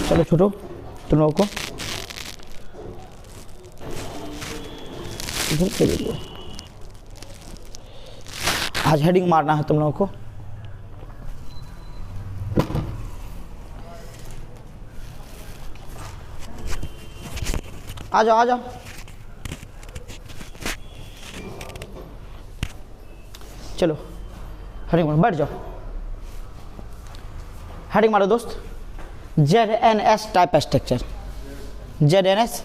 चलो छोटो तुम लोगों को इधर के लिए आज हेडिंग मारना है तुम लोगों को। आ जाओ आ जाओ, चलो हेडिंग मारो, बैठ जाओ। हेडिंग मारो दोस्त, ZNS type structure, ZNS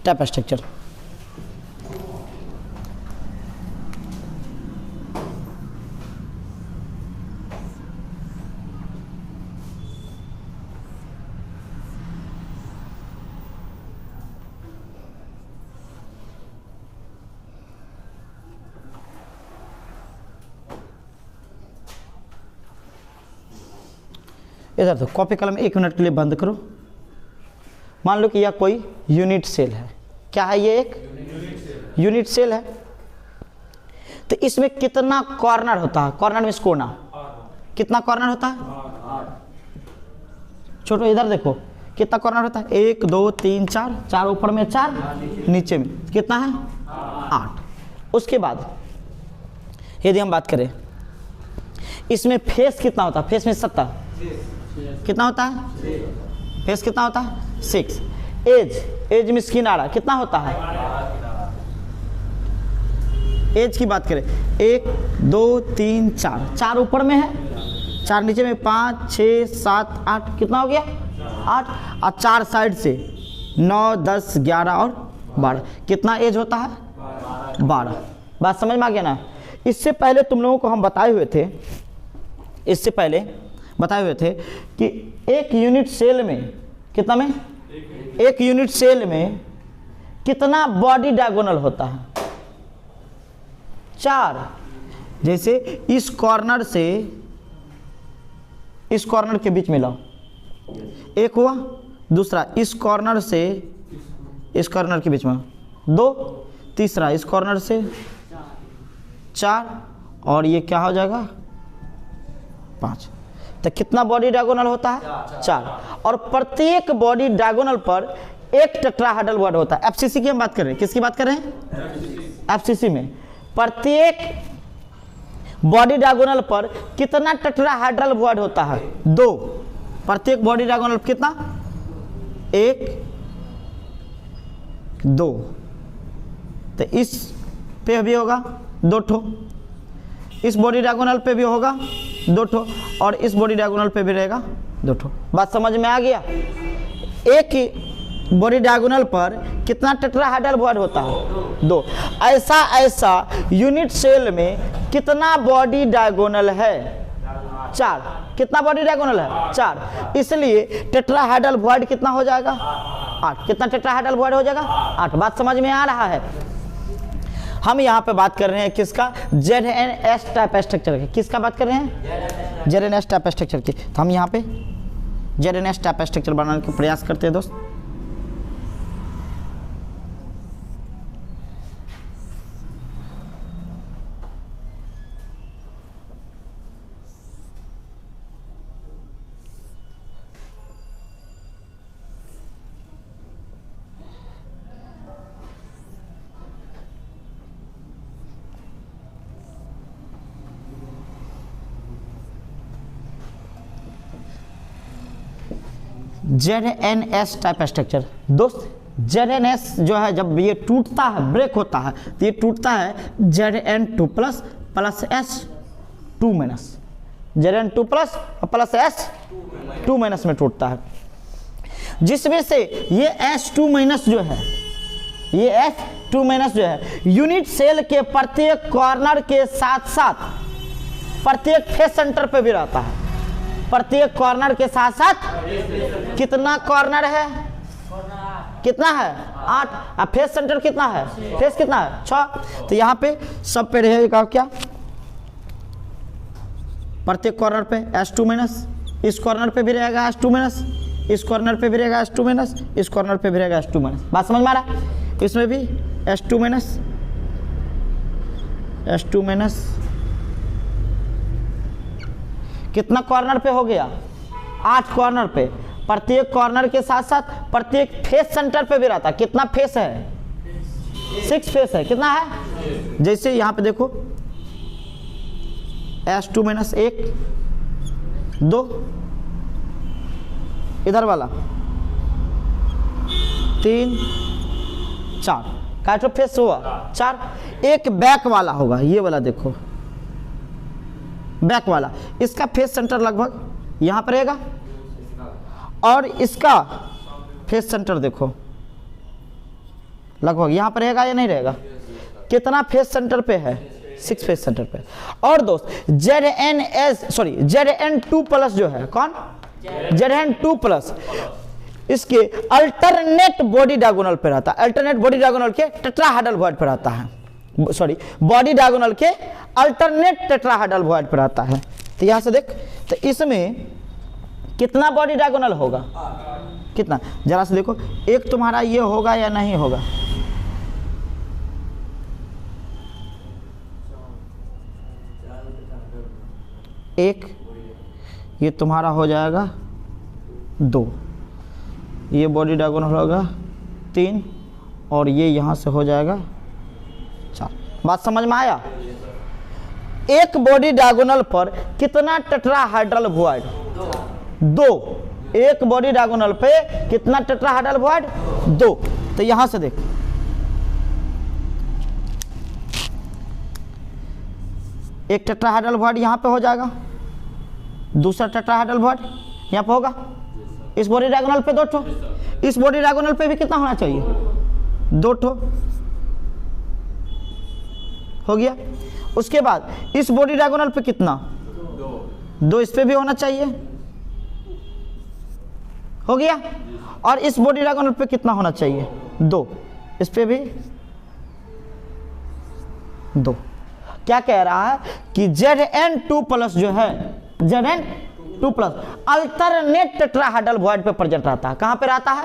type structure. इधर तो कॉपी कलम 1 मिनट के लिए बंद करो। मान लो कि यह कोई यूनिट सेल है। क्या है ये? एक यूनिट सेल है। तो इसमें कितना कॉर्नर होता है? कॉर्नर में कोना कितना कॉर्नर होता है? छोटो इधर देखो कितना कॉर्नर होता है? 1 2 3 4, 4 ऊपर में 4 नीचे में कितना है? 8। उसके बाद यदि हम बात करें इसमें फेस कितना होता है? फेस में 70 कितना होता है? फेस कितना होता है? 6। एज में किनारा कितना होता है? एज की बात करें 1 2 3 4, 4 ऊपर में है, 4 नीचे में, 5 6 7 8 कितना हो गया? 8। और 4 साइड से 9 10 11 और 12 कितना एज होता है? 12। बात समझ में आ गया ना? इससे पहले तुम लोगों को हम बताए हुए थे, इससे पहले बताए हुए थे कि एक यूनिट सेल में कितना में? एक यूनिट सेल में कितना बॉडी डायगोनल होता है? 4। जैसे इस कॉर्नर से इस कॉर्नर के बीच में लाओ, 1 हुआ। दूसरा इस कॉर्नर से इस कॉर्नर के बीच में 2। तीसरा इस कॉर्नर से 4 और ये क्या हो जाएगा? 5। तो कितना बॉडी डायगोनल होता है? 4। और प्रत्येक बॉडी डायगोनल पर एक टेट्राहेड्रल वर्ड होता है। एफसीसी की हम बात कर रहे हैं। किसकी बात कर रहे हैं? एफसीसी में प्रत्येक बॉडी डायगोनल पर कितना टेट्राहेड्रल वर्ड होता है? 2। प्रत्येक बॉडी डायगोनल पर कितना? 1 2। तो इस पे भी होगा 2 ठो, इस बॉडी डायगोनल पे भी होगा 2 ठो और इस बॉडी डायगोनल पे भी रहेगा 2 ठो। बात समझ में आ गया? एक बॉडी डायगोनल पर कितना टेट्राहेड्रल वर्ड होता है? 2। ऐसा यूनिट सेल में कितना बॉडी डायगोनल है? 4। कितना बॉडी डायगोनल है? 4। इसलिए टेट्राहेड्रल वर्ड कितना हो जाएगा? 8। कितना टेट्राहेड्रल वर्ड हो जाएगा? 8। बात समझ में आ रहा है? हम यहाँ पे बात कर रहे हैं किसका? ZNS टाइप स्ट्रक्चर की। किसका बात कर रहे हैं? ZNS टाइप स्ट्रक्चर की। तो हम यहाँ पे ZNS टाइप स्ट्रक्चर बनाने का प्रयास करते हैं दोस्त। ZNS टाइप स्ट्रक्चर दोस्त, ZNS जो है जब ये टूटता है, ब्रेक होता है, तो ये टूटता है Zn2 plus S2 minus, Zn2 plus S2 minus में टूटता है, जिसमें से ये S2 माइनस जो है, ये S2 माइनस जो है यूनिट सेल के प्रत्येक कॉर्नर के साथ साथ प्रत्येक फेस सेंटर पे भी रहता है। प्रत्येक कॉर्नर के साथ साथ कितना कॉर्नर है? कितना है? 8। अब फेस सेंटर कितना है? फेस कितना है? 6। तो यहाँ पे सब पे रहेगा क्या? प्रत्येक कॉर्नर पे S2 माइनस, इस कॉर्नर पे भी रहेगा S2 माइनस, इस कॉर्नर पे भी रहेगा S2 माइनस, इस कॉर्नर पे भी रहेगा S2 माइनस। बात समझ में आ रहा है? इसमें भी S2 माइनस, S2 माइनस। कितना कॉर्नर पे हो गया? 8 कॉर्नर पे। प्रत्येक कॉर्नर के साथ साथ प्रत्येक फेस सेंटर पे भी रहता है। कितना फेस है? 6 फेस है। कितना है? जैसे यहां पे देखो S2 माइनस 1 2, इधर वाला 3 4, काइटो फेस हुआ 4। एक बैक वाला होगा, ये वाला देखो बैक वाला, इसका फेस सेंटर लगभग यहां पर रहेगा और इसका फेस सेंटर देखो लगभग यहां पर रहेगा या नहीं रहेगा? कितना फेस सेंटर पे है? 6 फेस सेंटर पे। और दोस्त Zn2 प्लस जो है, कौन? Zn2 प्लस इसके अल्टरनेट बॉडी डायगोनल पे रहता है। अल्टरनेट बॉडी डायगोनल के टेट्राहेड्रल वॉइड पे रहता है, सॉरी बॉडी डायगोनल के अल्टरनेट टेट्राहेड्रल वॉइड पे रहता है। तो यहां से देख, तो इसमें कितना बॉडी डायगोनल होगा? कितना? जरा से देखो, एक तुम्हारा ये होगा या नहीं होगा? एक, ये तुम्हारा हो जाएगा 2, ये बॉडी डायगोनल होगा 3 और ये यहां से हो जाएगा 4। बात समझ में आया? एक बॉडी डायगोनल पर कितना टेट्राहेड्रल वॉइड? 2। एक बॉडी डायगोनल पे कितना टेट्राहेड्रल वॉइड? 2। तो यहां से देख, एक टेट्राहेड्रल वॉइड यहां पे हो जाएगा, दूसरा टेट्राहेड्रल वॉइड यहां पे होगा। इस बॉडी डायगोनल पे 2 ठो, इस बॉडी डायगोनल पे भी कितना होना चाहिए? 2 ठो हो गया। उसके बाद इस बॉडी डायगोनल पे कितना? 2 इस पे भी होना चाहिए, हो गया। और इस बॉडी डायगोनल पे कितना होना चाहिए? 2 इस पे भी 2। क्या कह रहा है कि Zn2 प्लस जो है, Zn2 plus alternate tetrahedral void पे प्रेजेंट रहता है। कहां पे रहता है?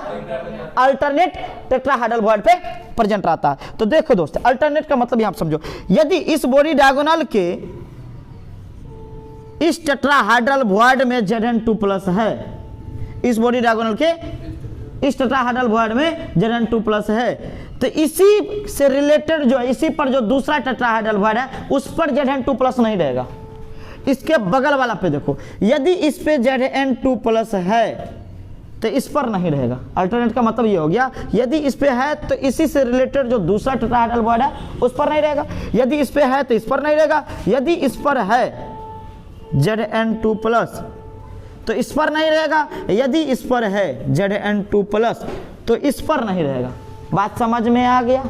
अल्टरनेट टेट्राहेड्रल वॉइड पे प्रेजेंट रहता है। तो देखो दोस्त, अल्टरनेट का मतलब यहां समझो, यदि इस बॉडी डायगोनल के इस टेट्राहेड्रल वॉइड में Zn2 प्लस है, इस बॉडी डायगोनल के इस टेट्राहेड्रल वॉइड में Zn2 प्लस है, तो इसी से रिलेटेड जो है, इसी पर जो दूसरा टेट्राहेड्रल वॉइड है उस पर Zn2 प्लस नहीं रहेगा। इसके बगल वाला पे देखो, यदि इस पे Zn2 प्लस है तो इस पर नहीं रहेगा। अल्टरनेट का मतलब ये हो गया, यदि इस पे है तो इसी से रिलेटेड जो दूसरा टेट्राहेड्रल वॉइड है उस पर नहीं रहेगा। यदि इस पे है तो इस पर नहीं रहेगा। यदि इस पर है Zn2 प्लस तो इस पर नहीं रहेगा। यदि इस पर है Zn2 प्लस तो इस पर नहीं रहेगा। बात समझ में आ गया?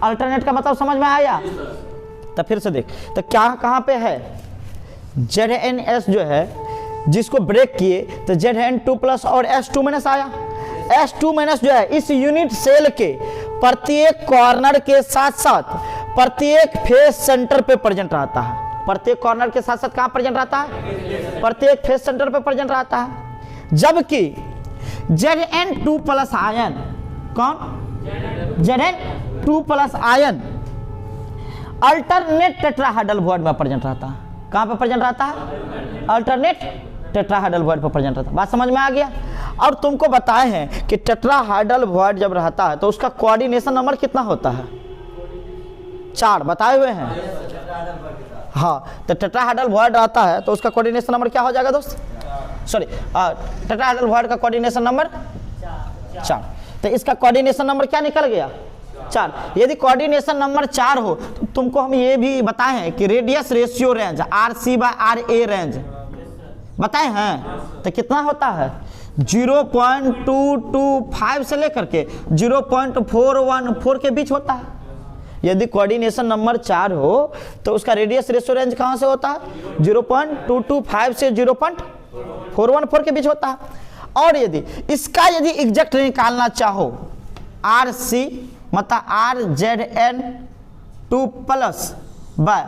अल्टरनेट का मतलब समझ में आया? तो फिर से देख, तो क्या कहां पे है? Zns जो है, जिसको ब्रेक किए तो Zn2 प्लस और S2 माइनस आया। S2 माइनस जो है इस यूनिट सेल के प्रत्येक कॉर्नर के साथ साथ प्रत्येक फेस सेंटर पे प्रेजेंट रहता है। प्रत्येक कॉर्नर के साथ साथ कहां प्रेजेंट रहता है? प्रत्येक फेस सेंटर पे प्रेजेंट रहता है। जबकि Zn2 प्लस आयन, कौन? Zn2 plus ion alternate tetrahedral void में प्रेजेंट रहता है। कहां पे प्रेजेंट रहता है? अल्टरनेट टेट्राहेड्रल वॉइड पे प्रेजेंट रहता है। बात समझ में आ गया? और तुमको बताए हैं कि टेट्राहेड्रल वॉइड जब रहता है तो उसका कोऑर्डिनेशन नंबर कितना होता है? 4 बताए हुए हैं। हाँ, तो टेट्राहेड्रल वॉइड रहता है तो उसका कोऑर्डिनेशन नंबर क्या हो जाएगा दोस्त? सॉरी, टेट्राहेड्रल वॉइड का कोऑर्डिनेशन नंबर 4। तो इसका कोऑर्डिनेशन नंबर क्या निकल गया? 4। यदि कोऑर्डिनेशन नंबर 4 हो तो तुमको हम ये भी बताए हैं कि radius ratio range RC/RA range बताए हैं। तो कितना होता है? 0.225 से लेकर के 0.414 के बीच होता है। यदि कोऑर्डिनेशन नंबर 4 हो तो उसका रेडियस रेशियो रेंज कहां से होता है? 0.225 से 0.414 के बीच होता है। और यदि इसका एग्जैक्ट निकालना चाहो, RC मतलब RZn2 plus by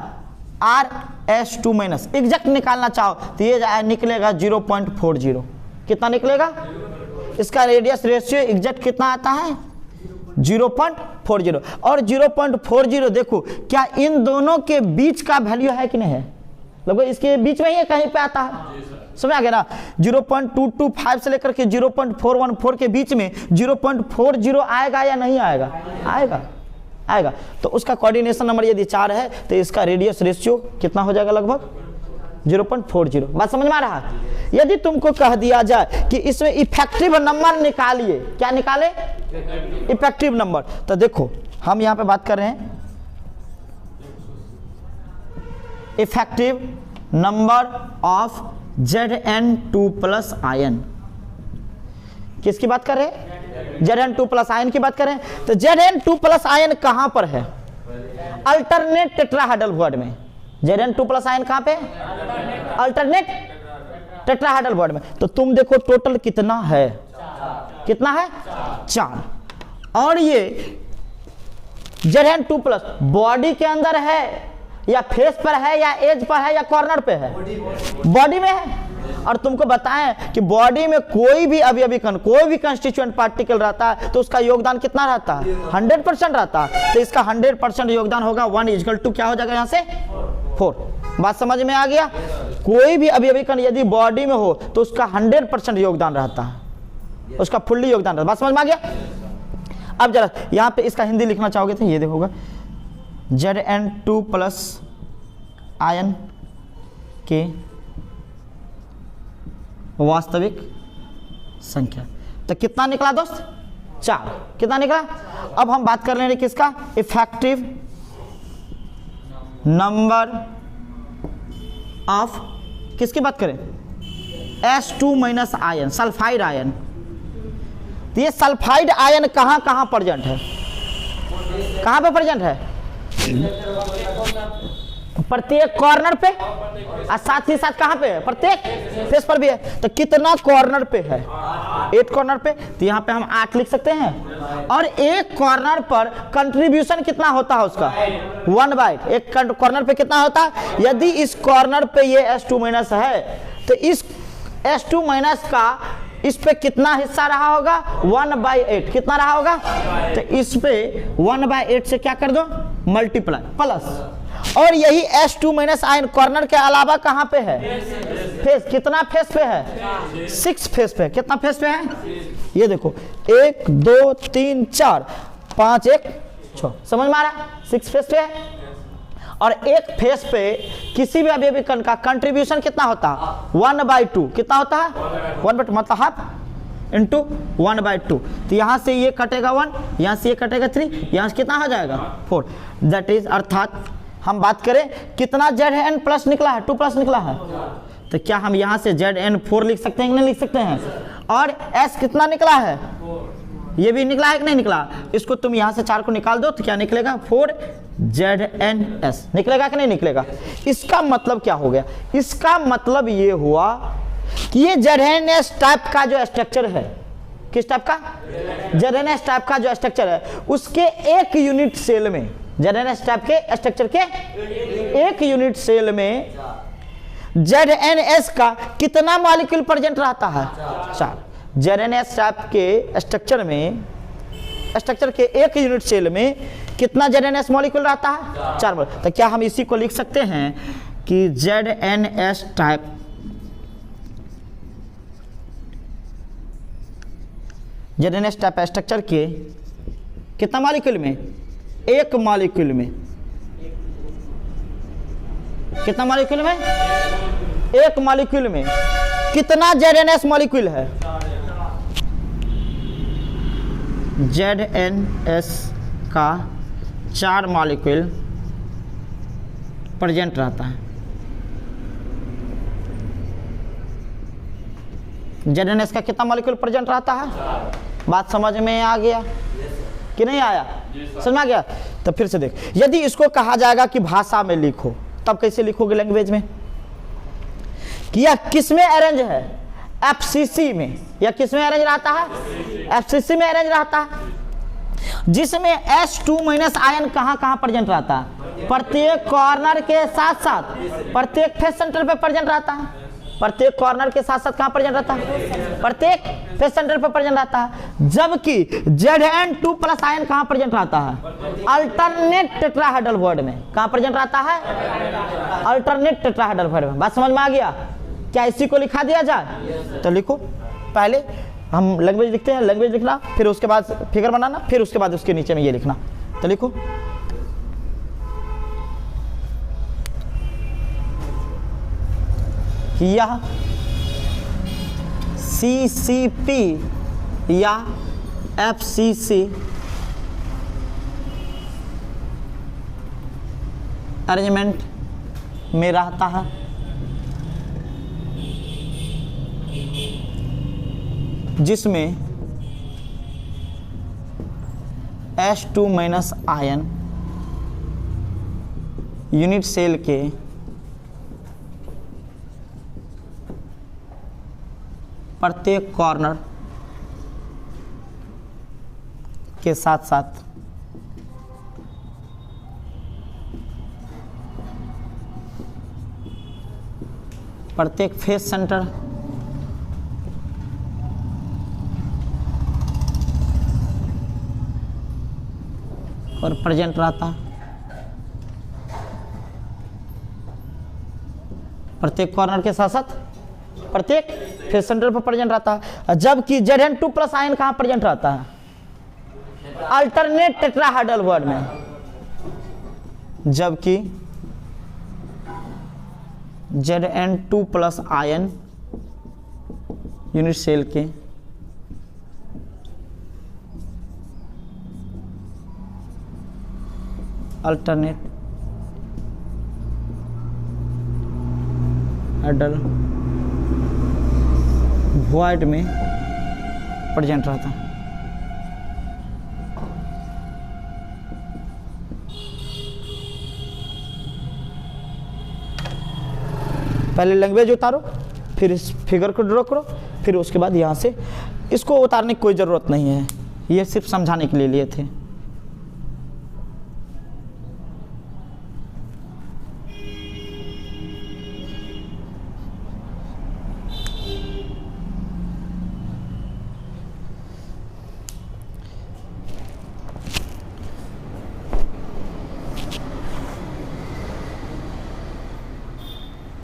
RS2 minus exact निकालना चाहो तो ये निकलेगा 0.40। कितना निकलेगा? इसका रेडियस रेशियो एग्जैक्ट कितना आता है? 0.40। और 0.40 देखो, क्या इन दोनों के बीच का वैल्यू है कि नहीं है? लगभग इसके बीच में ही कहीं पे आता है। समझ आ गया ना। 0.225 से लेकर के 0.414 के बीच में 0.40 आएगा या नहीं आएगा? आएगा, आएगा। तो उसका कोऑर्डिनेशन नंबर यदि 4 है तो इसका रेडियस रेशियो कितना हो जाएगा? लगभग 0.40। बात समझ में आ रहा है? यदि तुमको कह दिया जाए कि इसमें इफेक्टिव नंबर निकालिए, क्या निकाले? Effective number. तो देखो हम यहां पे बात कर रहे हैं effective number of Zn2 plus ion. किसकी बात कर रहे हैं? Zn2 प्लस आयन की बात करें। तो Zn2 प्लस आयन कहां पर है? अल्टरनेट टेट्राहेड्रल बॉन्ड में। Zn2 प्लस आयन कहां पे? अल्टरनेट टेट्राहेड्रल बॉन्ड में। तो तुम देखो टोटल कितना है? कितना है? 4। और ये Zn2 प्लस बॉडी के अंदर है या फेस पर है या एज पर है या कॉर्नर पे है? बॉडी में है। और तुमको बताएं कि बॉडी में कोई भी अवयवी कण, कोई भी कंस्टिट्यूएंट पार्टिकल रहता है तो उसका योगदान कितना रहता है? 100% रहता है। तो इसका 100% योगदान होगा 1 इक्वल टू क्या हो जाएगा यहाँ से? 4। बात समझ में आ गया? कोई भी अवयवी कण यदि बॉडी में हो तो उसका 100% योगदान रहता है, उसका फुल्ली योगदान रहता है। बात समझ में आ गया? अब जरा यहाँ पे इसका हिंदी लिखना चाहोगे तो ये देखोगे Zn2 प्लस आयन के वास्तविक संख्या। तो कितना निकला दोस्त? 4। कितना निकला? अब हम बात कर रहे हैं किसका? इफेक्टिव नंबर ऑफ, किसकी बात करें? S2 minus ion, sulphide ion. तो ये सल्फाइड आयन कहां कहां प्रेजेंट है? कहां पे प्रेजेंट है? प्रत्येक कॉर्नर पे और साथ ही साथ कहां पे है? प्रत्येक फेस पर भी है। तो कितना कॉर्नर पे है? 8 कॉर्नर पे। तो यहां पे हम 8 लिख सकते हैं। और एक कॉर्नर पर कंट्रीब्यूशन कितना होता है उसका? 1/8। एक कॉर्नर पे कितना होता है? यदि इस कॉर्नर पे ये S2 माइनस है तो इस S2 माइनस का इस पे कितना हिस्सा रहा होगा? 1/8। कितना रहा होगा? तो इस पे 1/8 से क्या कर दो? Multiply plus. और यही S2 माइनस आयन कॉर्नर के अलावा कहां पे है? फेस। कितना फेस पे है? 6 फेस पे। कितना फेस पे है? ये देखो 1 2 3 4 5 1 6। समझ में आ रहा? 6 फेस पे है। और एक फेस पे किसी भी अवयवी कण का कंट्रीब्यूशन कितना होता है? 1/2। कितना होता है? 1/2 मतलब हाफ इंटू 1/2। तो यहां से ये कटेगा 1, यहां से ये कटेगा 3, यहां से कितना हो जाएगा? 4। दैट इज, अर्थात हम बात करें कितना Zn प्लस निकला है? 2 प्लस निकला है। तो क्या हम यहां से Zn4 लिख सकते हैं कि नहीं लिख सकते हैं? और S कितना निकला है? ये भी निकला है कि नहीं निकला? इसको तुम यहां से 4 को निकाल दो तो क्या निकलेगा? 4ZnS निकलेगा कि नहीं निकलेगा? इसका मतलब क्या हो गया? इसका मतलब ये हुआ कि ये ZnS टाइप का जो स्ट्रक्चर है, किस टाइप का? ZnS टाइप का जो स्ट्रक्चर है उसके एक यूनिट सेल में, ZnS टाइप के स्ट्रक्चर के एक यूनिट सेल में ZnS का कितना मॉलिक्यूल प्रेजेंट रहता है? 4। ZnS टाइप के स्ट्रक्चर में, स्ट्रक्चर के एक यूनिट सेल में कितना ZnS मॉलिक्यूल रहता है? 4 मॉलिक्यूल। तो क्या हम इसी को लिख सकते हैं कि ZnS टाइप स्ट्रक्चर के कितना मॉलिक्यूल में? एक मॉलिक्यूल में। कितना मॉलिक्यूल में? एक मॉलिक्यूल में कितना ZnS मॉलिक्यूल है? ZnS का 4 मॉलिक्यूल प्रेजेंट रहता है। ZnS का कितना मॉलिक्यूल प्रेजेंट रहता है? बात समझ में आ गया कि नहीं आया? समझ में आ गया? तो फिर से देख, यदि इसको कहा जाएगा कि भाषा में लिखो तब कैसे लिखोगे? लैंग्वेज में। कि यह किस में अरेंज है? FCC में। या किस में अरेंज रहता है? FCC में अरेंज रहता है, जिसमें S2 माइनस आयन कहां कहां प्रेजेंट रहता है? प्रत्येक कॉर्नर के साथ साथ प्रत्येक फेस सेंटर पे प्रेजेंट रहता है। प्रत्येक कॉर्नर के साथ साथ कहां प्रेजेंट रहता है? प्रत्येक फेस सेंटर पे प्रेजेंट रहता है। जबकि Zn2 प्लस आयन कहां प्रेजेंट रहता है? अल्टरनेट टेट्राहेड्रल बॉन्ड में। कहां प्रेजेंट रहता है? अल्टरनेट टेट्राहेड्रल बॉन्ड में। बात समझ में आ गया? क्या इसी को लिखा दिया जाए? तो लिखो, पहले हम लैंग्वेज लिखते हैं, लैंग्वेज लिखना, फिर उसके बाद फिगर बनाना, फिर उसके बाद उसके नीचे में ये लिखना। तो लिखो कि यह CCP या FCC अरेंजमेंट में रहता है, जिसमें H2- आयन यूनिट सेल के प्रत्येक कॉर्नर के साथ साथ प्रत्येक फेस सेंटर और प्रेजेंट रहता है, प्रत्येक कॉर्नर के साथ साथ प्रत्येक फेस सेंटर पर प्रेजेंट रहता है। जबकि Zn2+ आयन कहाँ प्रेजेंट रहता है? अल्टरनेट टेट्राहेड्रल वर्ड में। जबकि Zn2+ आयन यूनिट सेल के अल्टरनेट हेड्रल वॉइड में प्रेजेंट रहता है। पहले लैंग्वेज उतारो, फिर इस फिगर को ड्रॉ करो, फिर उसके बाद यहाँ से इसको उतारने की कोई ज़रूरत नहीं है, ये सिर्फ समझाने के लिए लिए थे।